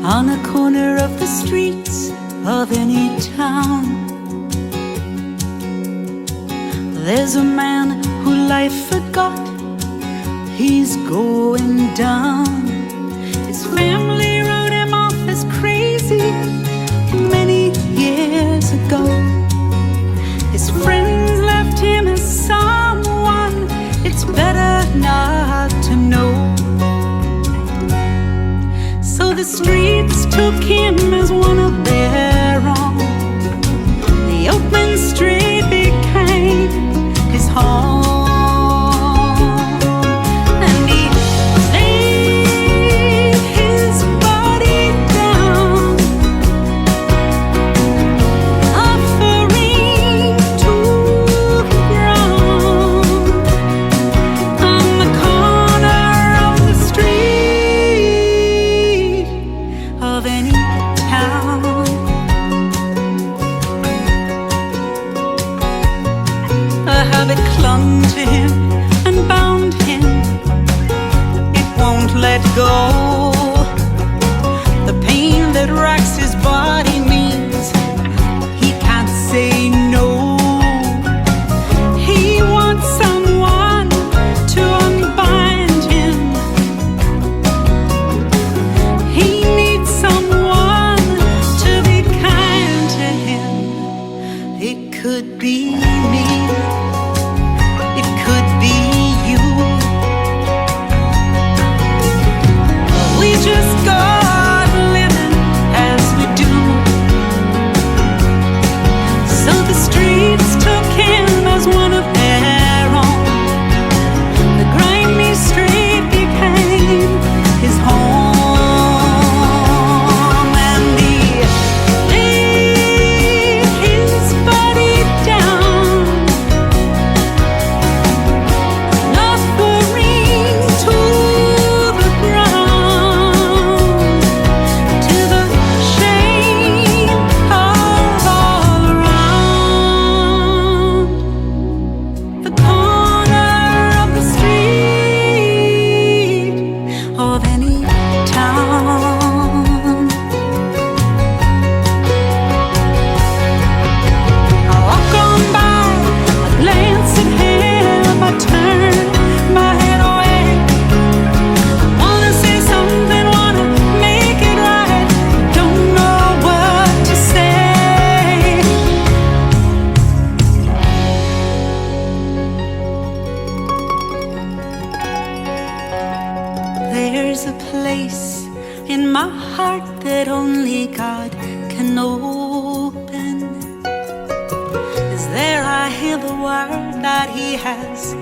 On a corner of the streets of any town, there's a man who life forgot. He's going down. His family wrote him off as crazy many years ago. His friends left him as someone it's better not to know. So the streets took him as one of their own. The open street became his home. And he laid his body down, offering to the ground on the corner of the street of any town. A habit clung to him and bound him. It won't let go. The pain that racks his body means he can't say no. He wants someone to unbind him. He needs someone to be kind to him. It could be me. It could be you. We There's a place in my heart that only God can open. Is there I hear the word that He has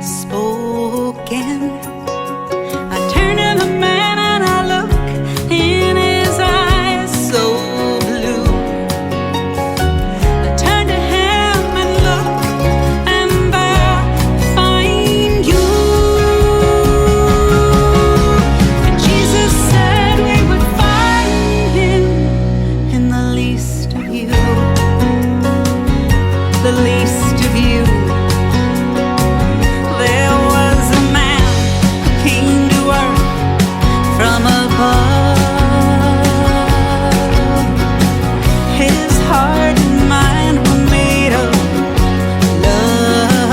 spoken. I turn to the man and I look in his eyes so blue. I turn to him and look, and there find you. And Jesus said we would find Him in the least of you, the least of you. There was a man who came to earth from above. His heart and mind were made of love.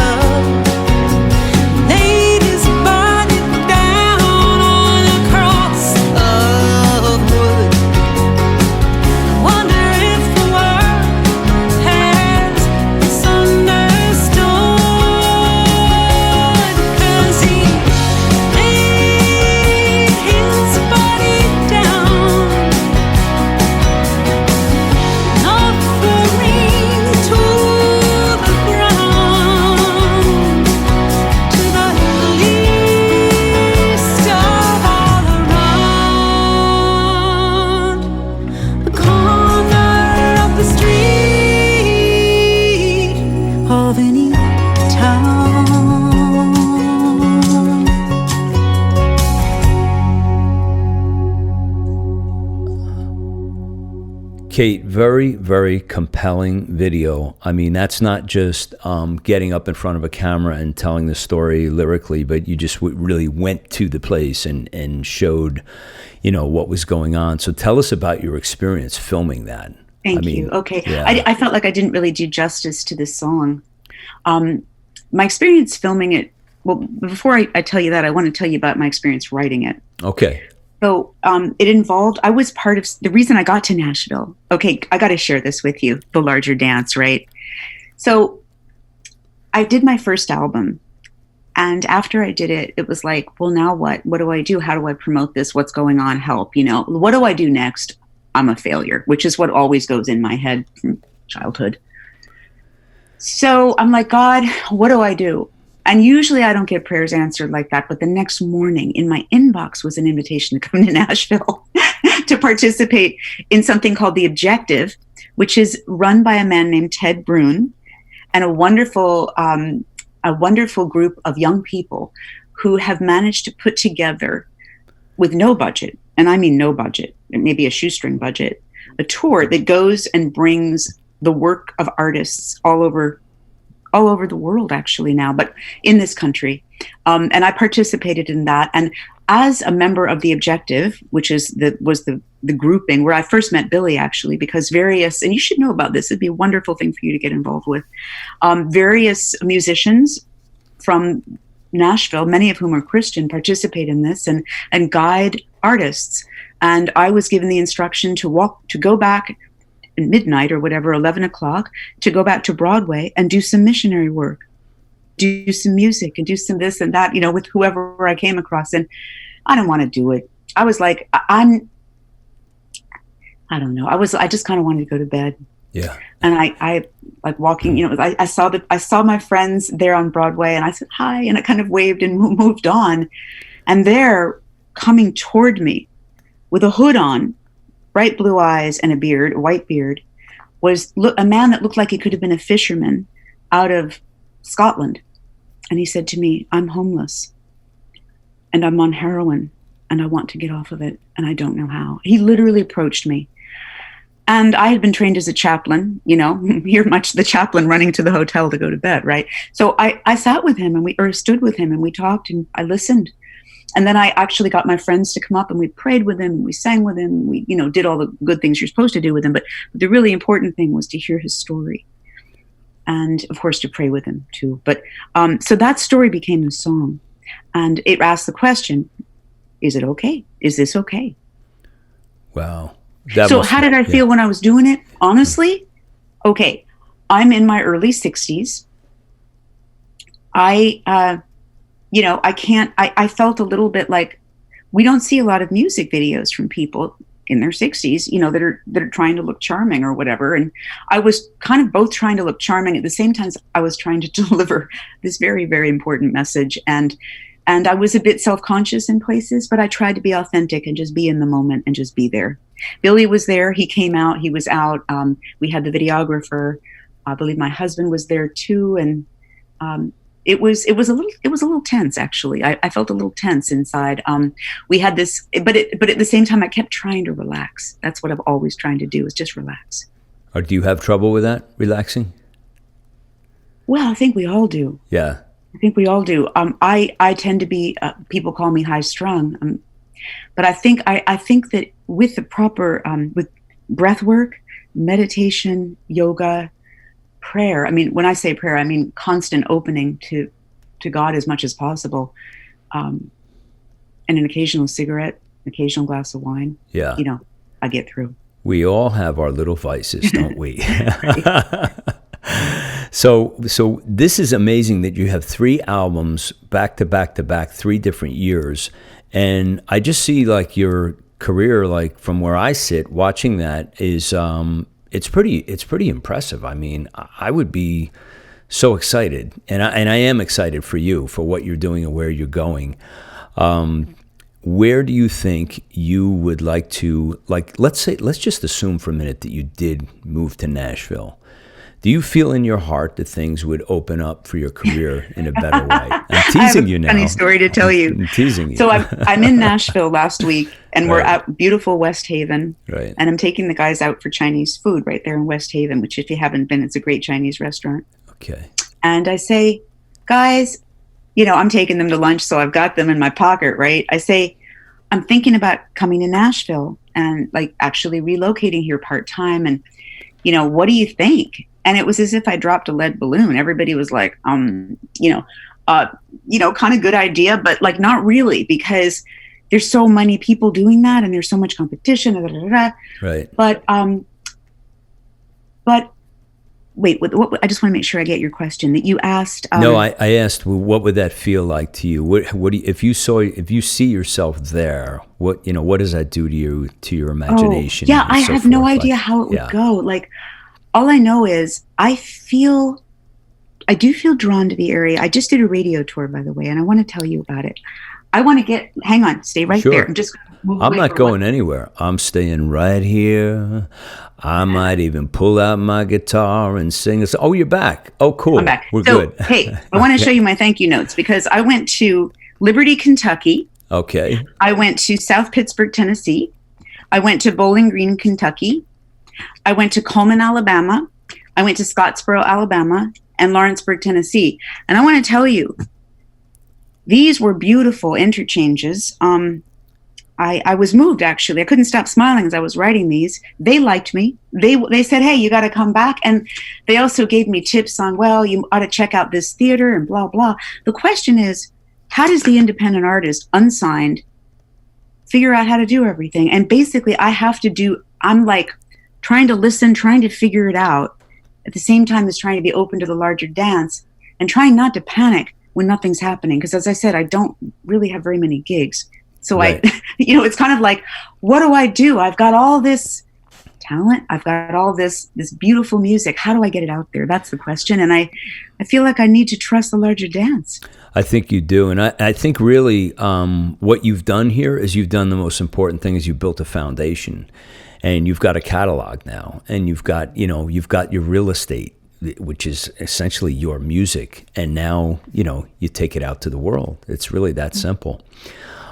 Laid His body down on a cross of wood. I wonder if the world has misunderstood, 'cause He laid His body down, an offering to the ground, to the least of all around the corner of the street of any town. Kate, very, very compelling video. I mean, that's not just getting up in front of a camera and telling the story lyrically, but you just really went to the place and showed, what was going on. So tell us about your experience filming that. Thank you. Okay. yeah. I felt like I didn't really do justice to this song. My experience filming it, well, before I tell you that, I want to tell you about my experience writing it. Okay. So it involved, I was part of the reason I got to Nashville. Okay, I got to share this with you, the larger dance, right? So I did my first album. And after I did it, it was like, well, now what? What do I do? How do I promote this? What's going on? Help, what do I do next? I'm a failure, which is what always goes in my head from childhood. So I'm like, God, what do I do? And usually I don't get prayers answered like that. But the next morning in my inbox was an invitation to come to Nashville to participate in something called The Objective, which is run by a man named Ted Brune and a wonderful group of young people who have managed to put together, with no budget, and I mean no budget, maybe a shoestring budget, a tour that goes and brings the work of artists all over the world actually now, but in this country. And I participated in that. And as a member of The Objective, which was the grouping where I first met Billy actually, because various, and you should know about this, it'd be a wonderful thing for you to get involved with, various musicians from Nashville, many of whom are Christian, participate in this and guide artists. And I was given the instruction to go back at midnight or whatever, 11 o'clock, to go back to Broadway and do some missionary work, do some music and do some this and that, with whoever I came across. And I didn't want to do it. I was like, I don't know. I just kind of wanted to go to bed. Yeah. And I like walking, I saw my friends there on Broadway and I said, hi. And I kind of waved and moved on. And there coming toward me with a hood on, bright blue eyes and a beard, a white beard, was a man that looked like he could have been a fisherman out of Scotland. And he said to me, I'm homeless and I'm on heroin and I want to get off of it and I don't know how. He literally approached me. And I had been trained as a chaplain, you're much the chaplain running to the hotel to go to bed, right? So I sat with him and stood with him and we talked and I listened. And then I actually got my friends to come up and we prayed with him and we sang with him. We, did all the good things you're supposed to do with him. But the really important thing was to hear his story and, of course, to pray with him, too. But so that story became a song. And it asked the question, is it okay? Is this okay? Wow. So how did I feel when I was doing it? Honestly, okay, I'm in my early 60s. I felt a little bit like, we don't see a lot of music videos from people in their 60s, that are trying to look charming or whatever. And I was kind of both trying to look charming at the same time I was trying to deliver this very, very important message. And I was a bit self-conscious in places, but I tried to be authentic and just be in the moment and just be there. Billy was there. He came out. He was out. We had the videographer. I believe my husband was there too. And it was a little tense, actually. I felt a little tense inside. We had this, but at the same time, I kept trying to relax. That's what I'm always trying to do, is just relax. Or do you have trouble with that, relaxing? Well, I think we all do. Yeah. I think we all do. I tend to be, people call me high strung. But I think that with the proper, with breath work, meditation, yoga, prayer. I mean, when I say prayer, I mean constant opening to God as much as possible, and an occasional cigarette, an occasional glass of wine. Yeah, I get through. We all have our little vices, don't we? So this is amazing that you have 3 albums back to back to back, 3 different years, and I just see like your career, like from where I sit, watching that is. It's pretty impressive. I mean, I would be so excited, and I am excited for you, for what you're doing and where you're going. Where do you think you would like to, let's just assume for a minute that you did move to Nashville. Do you feel in your heart that things would open up for your career in a better way? I'm teasing you now. I have a funny story to tell you. I'm teasing you. So I'm in Nashville last week, and we're Right. at beautiful West Haven. Right. And I'm taking the guys out for Chinese food right there in West Haven, which if you haven't been, it's a great Chinese restaurant. Okay. And I say, guys, I'm taking them to lunch, so I've got them in my pocket, right? I say, I'm thinking about coming to Nashville and actually relocating here part-time. And, what do you think? And it was as if I dropped a lead balloon. Everybody was like, kind of good idea, but not really, because there's so many people doing that and there's so much competition. Right. But wait, what, I just want to make sure I get your question that you asked. No, I asked, well, what would that feel like to you? What do you, if you see yourself there, what does that do to your imagination? Yeah, I have no idea how it would go. All I know is I do feel drawn to the area. I just did a radio tour, by the way, and I want to tell you about it. Hang on, stay right Sure. there. I'm not going anywhere. I'm staying right here. I might even pull out my guitar and sing. Oh, you're back. Oh, cool. I'm back. We're good. Hey, I want to show you my thank you notes, because I went to Liberty, Kentucky. Okay. I went to South Pittsburgh, Tennessee. I went to Bowling Green, Kentucky. I went to Coleman, Alabama. I went to Scottsboro, Alabama, and Lawrenceburg, Tennessee. And I want to tell you, these were beautiful interchanges. I was moved, actually. I couldn't stop smiling as I was writing these. They liked me. They said, hey, you got to come back. And they also gave me tips on, well, you ought to check out this theater and blah, blah. The question is, how does the independent artist, unsigned, figure out how to do everything? And basically, I'm trying to listen, trying to figure it out, at the same time as trying to be open to the larger dance and trying not to panic when nothing's happening. Because as I said, I don't really have very many gigs. So right. It's kind of like, what do I do? I've got all this talent. I've got all this beautiful music. How do I get it out there? That's the question. And I feel like I need to trust the larger dance. I think you do. And I think really what you've done here is you've done the most important thing is you built a foundation. And you've got a catalog now, and you've got your real estate, which is essentially your music. And now, you take it out to the world. It's really that simple.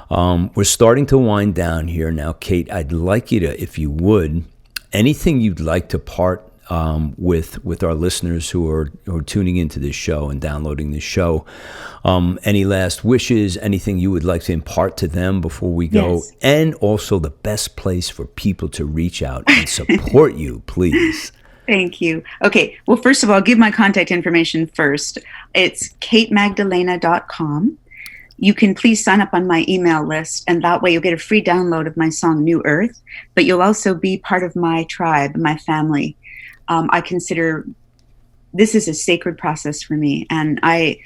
We're starting to wind down here now, Kate. I'd like you to, if you would, anything you'd like to part with our listeners who are tuning into this show and downloading this show. Any last wishes, anything you would like to impart to them before we go? Yes. And also the best place for people to reach out and support you, please. Thank you. Okay. Well, first of all, I'll give my contact information first. It's katemagdalena.com. You can please sign up on my email list, and that way you'll get a free download of my song, New Earth, but you'll also be part of my tribe, my family. I consider this is a sacred process for me. And I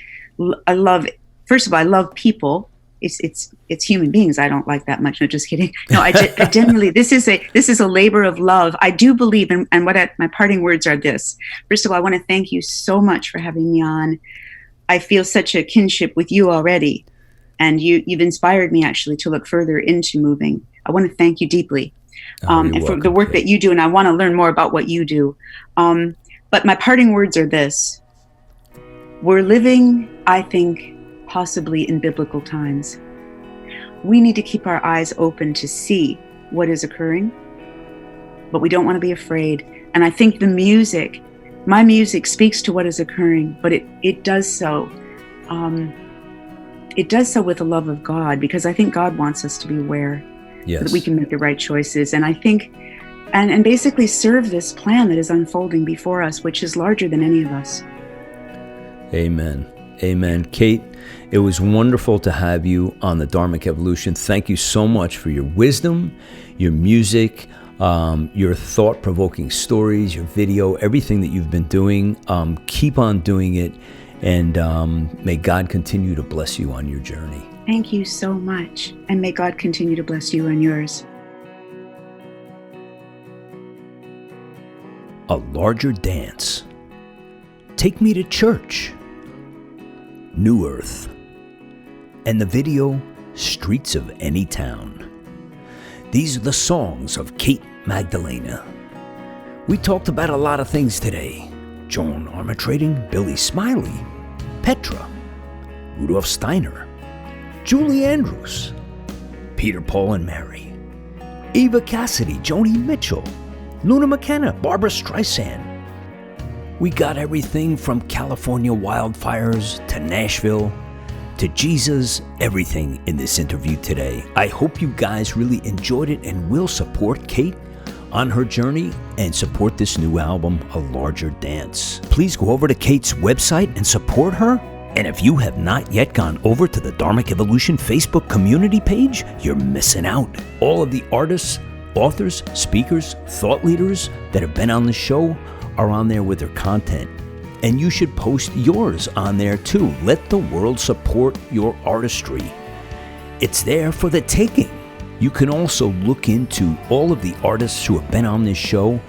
love, first of all, I love people. it's human beings I don't like that much. No, just kidding. No, I genuinely, this is a labor of love. I do believe, and my parting words are this. First of all, I want to thank you so much for having me on. I feel such a kinship with you already, and you've inspired me actually to look further into moving. I want to thank you deeply, and for the work that you do, and I want to learn more about what you do. But my parting words are this. We're living, I think, possibly in biblical times. We need to keep our eyes open to see what is occurring, but we don't want to be afraid. And I think my music speaks to what is occurring, but it does so. It does so with the love of God, because I think God wants us to be aware, yes, so that we can make the right choices. And I think, and basically serve this plan that is unfolding before us, which is larger than any of us. Amen. Amen. Kate, it was wonderful to have you on the dHarmic Evolution. Thank you so much for your wisdom, your music, your thought-provoking stories, your video, everything that you've been doing. Keep on doing it, and may God continue to bless you on your journey. Thank you so much, and may God continue to bless you and yours. A larger dance. Take me to church. New Earth, and the video, Streets of Any Town. These are the songs of Kate Magdalena. We talked about a lot of things today. Joan Armatrading, Billy Smiley, Petra, Rudolph Steiner, Julie Andrews, Peter, Paul and Mary, Eva Cassidy, Joni Mitchell, Luna McKenna, Barbara Streisand. We got everything from California wildfires to Nashville to Jesus, everything in this interview today. I hope you guys really enjoyed it and will support Kate on her journey and support this new album, A Larger Dance. Please go over to Kate's website and support her. And if you have not yet gone over to the dHarmic Evolution Facebook community page, you're missing out. All of the artists, authors, speakers, thought leaders that have been on the show are on there with their content, and you should post yours on there too. Let the world support your artistry. It's there for the taking. You can also look into all of the artists who have been on this show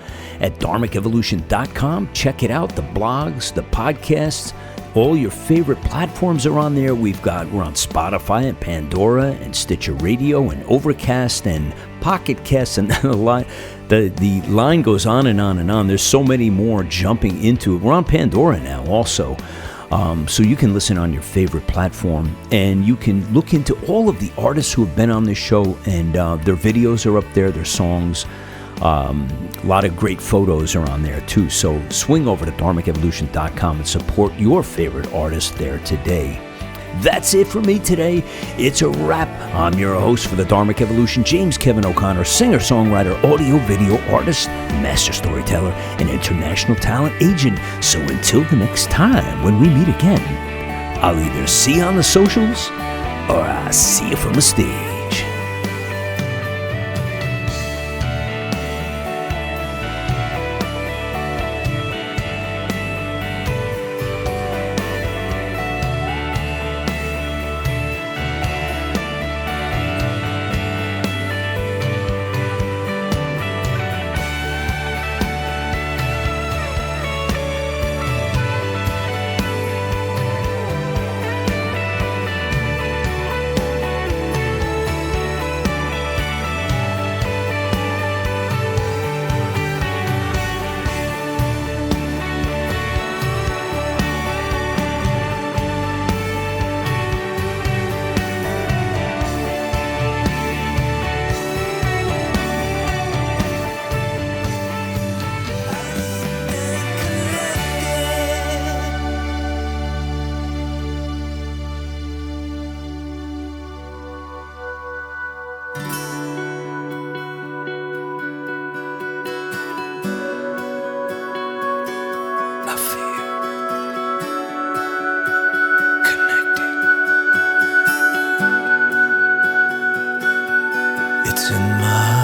at dharmicevolution.com. Check it out, the blogs, the podcasts, all your favorite platforms are on there. We're on Spotify and Pandora and Stitcher Radio and Overcast and Pocket Cast, and the line goes on and on and on. There's so many more jumping into it. We're on Pandora now also. So you can listen on your favorite platform, and you can look into all of the artists who have been on this show, and their videos are up there, their songs. A lot of great photos are on there too. So swing over to dharmicevolution.com and support your favorite artist there today. That's it for me today. It's a wrap. I'm your host for the dHarmic Evolution, James Kevin O'Connor, singer-songwriter, audio-video artist, master storyteller, and international talent agent. So until the next time when we meet again, I'll either see you on the socials or I'll see you from the stage. It's in my